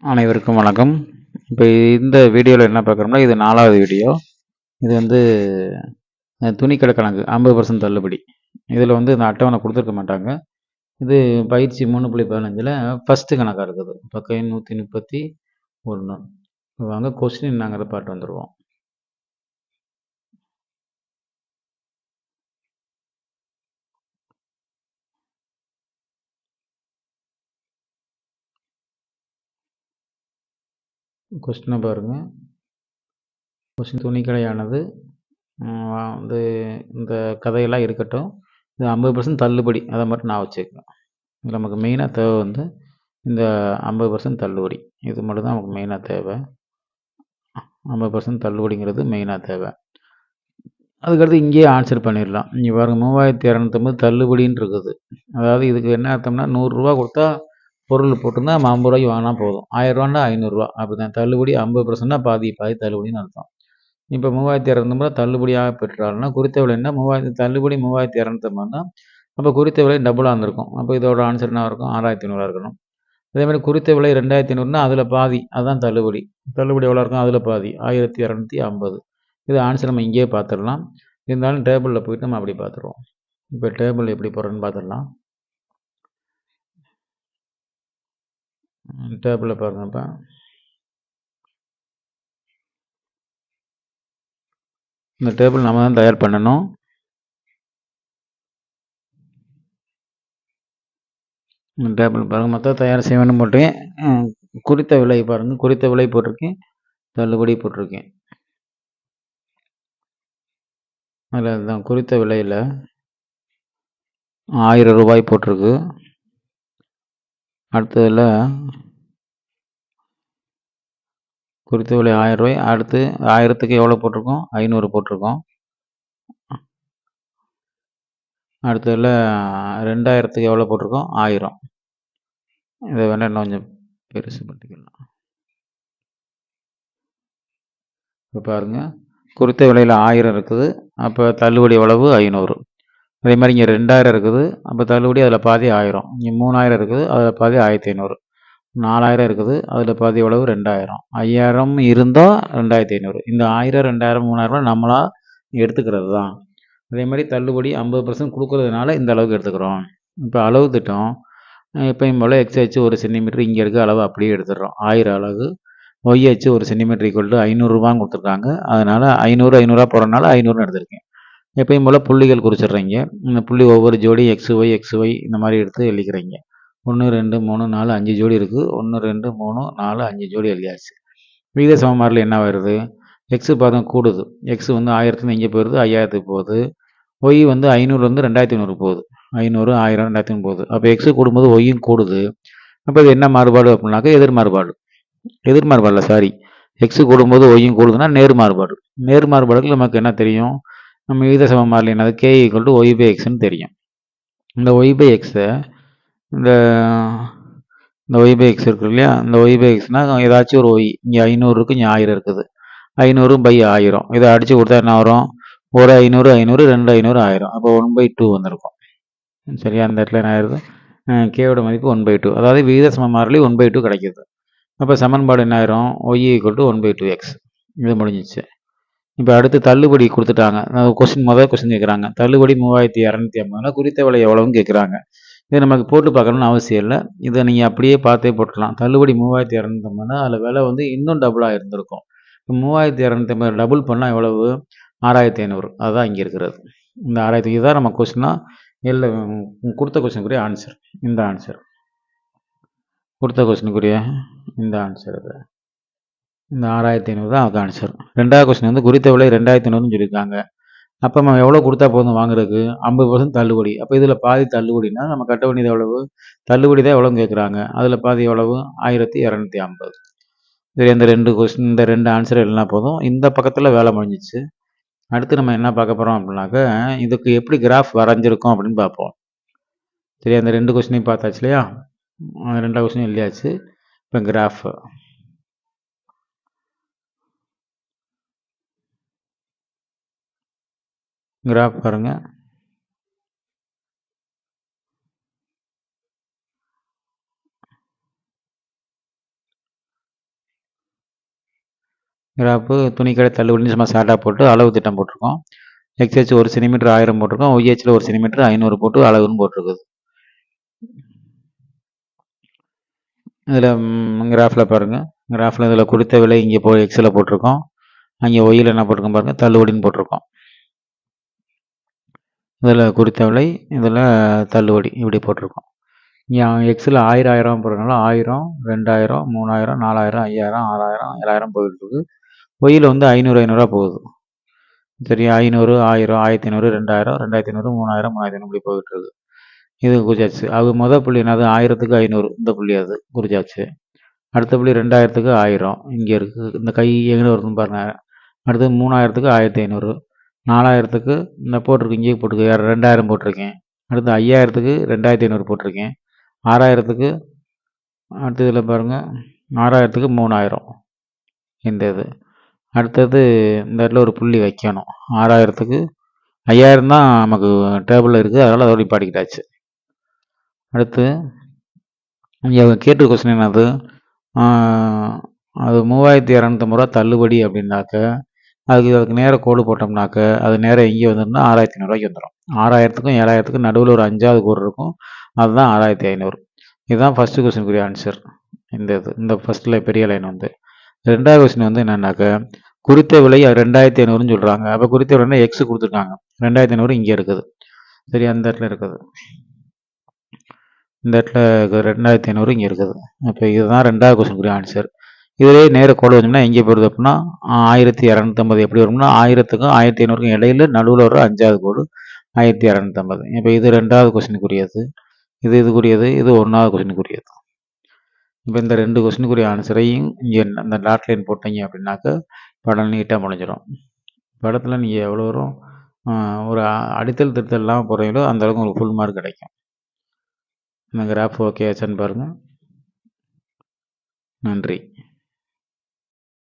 அனைவருக்கும் வணக்கம். இப்போ இந்த வீடியோவில் என்ன பார்க்குறோம்னா, இது 4வது வீடியோ. இது வந்து துணிக்கடை கணக்கு 50% தள்ளுபடி. இதில் வந்து இந்த அட்டவணை கொடுத்துருக்க மாட்டாங்க. இது பயிற்சி 3.15ல் ஃபஸ்ட்டு கணக்காக இருக்குது. பக்கம் 131. வாங்க கொஸ்டின் என்னங்கிறத பார்த்து வந்துடுவோம். கொஸ்டினை பாருங்கள். கொஸ்டின் துணிக்கடையானது வந்து இந்த கதையெல்லாம் இருக்கட்டும். இது 50% தள்ளுபடி, அதை மட்டும் நான் வச்சுக்கேன். நமக்கு மெயினாக தேவை வந்து இந்த 50% தள்ளுபடி. இது மட்டும் தான் நமக்கு மெயினாக தேவை. 50% தள்ளுபடிங்கிறது மெயினாக தேவை. அதுக்கடுத்து இங்கேயே ஆன்சர் பண்ணிடலாம். இங்கே பாருங்கள், 3250 தள்ளுபடின்னு இருக்குது. அதாவது இதுக்கு என்ன அர்த்தம்னா, 100 கொடுத்தா பொருள் போட்டிருந்தா நம்ம 50 வாங்கினா போதும். 1000 500 அப்படி தான். தள்ளுபடி 50%னா பாதி பாதி தள்ளுபடின்னு அர்த்தம். இப்போ 3250 தள்ளுபடியாக பெற்றால்னா குறித்த விலை என்ன, தள்ளுபடி 3250னா அப்போ குறித்த விலை டபுளாக இருந்திருக்கும். அப்போ இதோட ஆன்சர் என்ன இருக்கும், 6500 இருக்கணும். அதேமாதிரி குறித்த விலை 2500னா அதில் பாதி, அதுதான் தள்ளுபடி. தள்ளுபடி எவ்வளோ இருக்கும், அதில் பாதி 1250. இது ஆன்சர் நம்ம இங்கேயே பார்த்துடலாம். இருந்தாலும் டேபிளில் போய்ட்டு நம்ம அப்படி பார்த்துருவோம். இப்போ டேபிள் எப்படி போடுறோன்னு பார்த்துடலாம். டேபிளில் பாருங்கப்பா. இந்த டேபிள் நம்ம தான் தயார் பண்ணணும். இந்த டேபிள் பாருங்கள், மொத்தம் தயார் செய்ய வேண்டும் போட்டிருக்கேன். குறித்த விலை பாருங்கள், குறித்த விலை போட்டிருக்கேன், தள்ளுபடி போட்டிருக்கேன். அதில் அதுதான் குறித்த விலையில் 1000 ரூபாய் போட்டிருக்கு. அடுத்ததில் குறித்த விலை 1000 ரூபாய். அடுத்து 1000க்கு எவ்வளோ போட்டிருக்கோம், 500 போட்டிருக்கோம். அடுத்ததில் 2000க்கு எவ்வளோ போட்டிருக்கோம், 1000. இதை வேணால் இன்னும் கொஞ்சம் பெருசு பண்ணிக்கலாம். இப்போ பாருங்கள், குறித்த விலையில் 1000 இருக்குது, அப்போ தள்ளுபடி எவ்வளவு, 500. அதே மாதிரி இங்கே 2000 இருக்குது, அப்போ தள்ளுபடி அதில் பாதி 1000. இங்கே 3000 இருக்குது, அதில் பாதி 1500. 4000 இருக்குது, அதில் பாதி எவ்வளவு, 2000. 5000 இருந்தால் 2500. இந்த 1000 2000 3000 நம்மளா எடுத்துக்கிறது தான். அதே மாதிரி தள்ளுபடி 50% கொடுக்கறதுனால இந்த அளவுக்கு எடுத்துக்கிறோம். இப்போ அளவு திட்டம் எப்பயும் போல் எக்ஸ் அச்சு 1 சென்டிமீட்டர் இங்கே இருக்க அளவு அப்படியே எடுத்துடுறோம். 1000 அலகு. ஒய் அச்சு 1 சென்டிமீட்டர் ஈக்குவல் டு 500 கொடுத்துருக்காங்க. அதனால் 500 500 போகிறனால 500 எடுத்திருக்கேன். எப்பயும் போல் புள்ளிகள் குறிச்சிடுறீங்க. இந்த புள்ளி ஒவ்வொரு ஜோடி எக்ஸ் ஒய் இந்த மாதிரி எடுத்து எழுதிக்கிறீங்க. 1 2 3 4 5 ஜோடி இருக்குது. 1 2 3 4 5 ஜோடி எழுதியாச்சு. விகித சமன்பாட்டில் என்ன வருது, எக்ஸு பார்த்தோம் கூடுது. எக்ஸ் வந்து 1000 இங்கே போயிடுது, 5000க்கு போகுது. ஒய் வந்து 500 2500 போகுது. 500 1000 2500 போகுது. அப்போ எக்ஸு கூடும்போது ஒய்யும் கூடுது. அப்போ இது என்ன மாறுபாடு அப்படின்னாக்கா எதிர் மாறுபாடு. எதிர் மாறுபாடுல சாரி, எக்ஸு கூடும்போது ஒய்யும் கூடுதுன்னா நேர் மாறுபாடு. நேர் மாறுபாடுக்கு நமக்கு என்ன தெரியும், நம்ம விகித சமன்பாட்டில் என்னது, K equal to Y by எக்ஸ்ன்னு தெரியும். இந்த ஒய் பை எக்ஸை இந்த ஒய் பை எக்ஸ் இருக்குது இல்லையா, இந்த ஒய் பை எக்ஸ்னால் ஏதாச்சும் ஒரு ஒய், இங்கே 500 இருக்குது, இங்கே 1000 இருக்குது. 500 பை 1000 இதை அடித்து கொடுத்தா என்ன வரும், ஒரு 500 500 2 500 1000. அப்போ 1/2 வந்திருக்கும். சரியா, அந்த இடத்துல என்ன ஆயிடுது, கேவோட மதிப்பு 1/2. அதாவது விகித சமன்பாட்டில் 1/2 கிடைக்கிது. அப்போ சமன்பாடு என்ன ஆயிரும், ஒய் ஈக்குவல் டு 1/2 எக்ஸ். இது முடிஞ்சிச்சு. இப்போ அடுத்து தள்ளுபடி கொடுத்துட்டாங்க. முதல் கொஸ்டின் கேட்குறாங்க, தள்ளுபடி 3250 குறித்த விலை எவ்வளோன்னு கேட்குறாங்க. இதை நமக்கு போட்டு பார்க்கணும்னு அவசியம் இல்லை. இதை நீங்கள் அப்படியே பார்த்தே போட்டுடலாம். தள்ளுபடி 3250 அதில் விலை வந்து இன்னும் டபுளாக இருந்திருக்கும். 3250 டபுள் பண்ணால் எவ்வளவு, 6500. அதுதான் இங்கே இருக்கிறது. இந்த 6000 இதுதான் நம்ம கொஸ்டினாக இல்லை, கொடுத்த கொஸ்டினுக்குரிய ஆன்சர். இந்த ஆன்சர் கொடுத்த கொஸ்டினுக்குரிய இந்த ஆன்சர். இது இந்த 6500 தான் அதுக்கு ஆன்சர். 2வது கொஸ்டின் வந்து குறித்த விலை 2500ன்னு சொல்லியிருக்காங்க. அப்போ நம்ம எவ்வளோ கொடுத்தா போதும் வாங்குறதுக்கு, 50% தள்ளுபடி. அப்போ இதில் பாதி தள்ளுபடினா நம்ம கட்ட வேண்டியது எவ்வளவு, தள்ளுபடி தான் எவ்வளோன்னு கேட்குறாங்க. அதில் பாதி எவ்வளவு, 1250. சரி, இந்த 2 கொஸ்டின், இந்த 2 ஆன்சர் எழுதினா போதும். இந்த பக்கத்தில் வேலை முடிஞ்சிச்சு. அடுத்து நம்ம என்ன பார்க்க போகிறோம் அப்படின்னாக்க, இதுக்கு எப்படி கிராஃப் வரைஞ்சிருக்கோம் அப்படின்னு பார்ப்போம். சரி, அந்த 2 கொஸ்டினையும் பார்த்தாச்சு இல்லையா, 2வது கொஸ்டின் எழுதியாச்சு. இப்போ கிராஃப் பாருங்கள். கிராஃபு துணிக்கடை தள்ளுபடின்னு சும்மா ஷார்ட்டாக போட்டு அளவு திட்டம் போட்டிருக்கோம். எக்ஸ்ஹெச் 1 சென்டிமீட்டர் 1000 போட்டிருக்கோம். ஒய்ஹெச்சில் 1 சென்டிமீட்டர் 500 போட்டு அளவுன்னு போட்டிருக்குது. இதில் கிராஃபில் பாருங்கள். கிராஃபில் இதில் கொடுத்த விலை இங்கே எக்ஸில் போட்டிருக்கோம். அங்கே ஒய்யில் என்ன போட்டிருக்கோம் பாருங்கள், தள்ளுபடின்னு போட்டிருக்கோம். இதில் குறித்த விலை, இதில் தள்ளுபடி இப்படி போட்டிருக்கோம். இங்கே எக்ஸில் 1000 போடுறதுனால 1000, 2000, 3000, 4000, 5000, 6000, 7000 போயிட்டுருக்கு. ஒய்யில் வந்து 500 போகுது. சரியா, 500, 1000, 1500, 2000, 2500, 3000, 3500 இப்படி போயிட்டுருக்கு. இது குறிச்சாச்சு. அது மொதல் புள்ளி என்னது, 1000க்கு 500, இந்த புள்ளி அது குறிச்சாச்சு. அடுத்த புள்ளி 2000க்கு 1000 இங்கே இருக்குது. இந்த கை எங்கே வருதுன்னு பாருங்கள். அடுத்து 3000க்கு 1500, 4000க்கு இந்த போட்டிருக்கு, இங்கேயே போட்டிருக்கு 2000 போட்டிருக்கேன். அடுத்து 5000க்கு 2500 போட்டிருக்கேன். 6000க்கு அடுத்த இதில் பாருங்கள், 6000க்கு 3000 இந்த இது. அடுத்தது இந்த இடத்துல ஒரு புள்ளி வைக்கணும். 6000க்கு 5000 தான் நமக்கு டேபிளில் இருக்குது, அதனால் அதோட நிப்பாட்டிக்கிட்டாச்சு. அடுத்து இங்கே கேட்டு கொஸ்டின் என்னது, அது 3250 ரூபா தள்ளுபடி அப்படின்னாக்க அதுக்கு நேராக கோடு போட்டோம்னாக்க அது நேராக இங்கே வந்துருந்தா 6500 வந்துடும். 6000க்கும் 7000க்கும் நடுவில் ஒரு 5வது கோடு இருக்கும், அதுதான் 6500. இதுதான் ஃபஸ்ட்டு கொஸ்டினுக்குரிய ஆன்சர். இந்த ஃபஸ்ட்டில் பெரிய லைன் வந்து. ரெண்டாவது கொஸ்டின் வந்து என்னன்னாக்க குறித்த விலை 2500ன்னு சொல்கிறாங்க. அப்போ குறித்த விலைன்னா எக்ஸ் கொடுத்துருக்காங்க, 2500 இங்கே இருக்குது. சரி, அந்த இடத்துல இருக்குது. இந்த இடத்துல 2500 இங்கே இருக்குது. அப்போ இதுதான் ரெண்டாவது கொஸ்டினுக்குரிய ஆன்சர். இதிலே நேர கோடு வந்தோம்னா எங்கே போகிறது அப்படின்னா 1250 எப்படி வரும்னா 1000க்கும் 1500க்கும் இடையில நடுவில் வர 5வது கோடு 1250. இப்போ இது ரெண்டாவது கொஸ்டினுக்குரியது, இதுக்குரியது, இது 1வது கொஸ்டினுக்குரியது. இப்போ இந்த 2 கொஸ்டினுக்குரிய ஆன்சரையும் இங்கே அந்த டாட் லைன் போட்டீங்க அப்படின்னாக்க படம் நீட்டாக முடிஞ்சிடும். படத்தில் நீங்கள் எவ்வளோ வரும், ஒரு அடித்தல் திருத்தல் இல்லாமல் போகிறீங்களோ அந்தளவுக்கு உங்களுக்கு ஃபுல் மார்க் கிடைக்கும். இந்த கிராஃப் ஓகே ஆச்சான்னு பாருங்கள். நன்றி.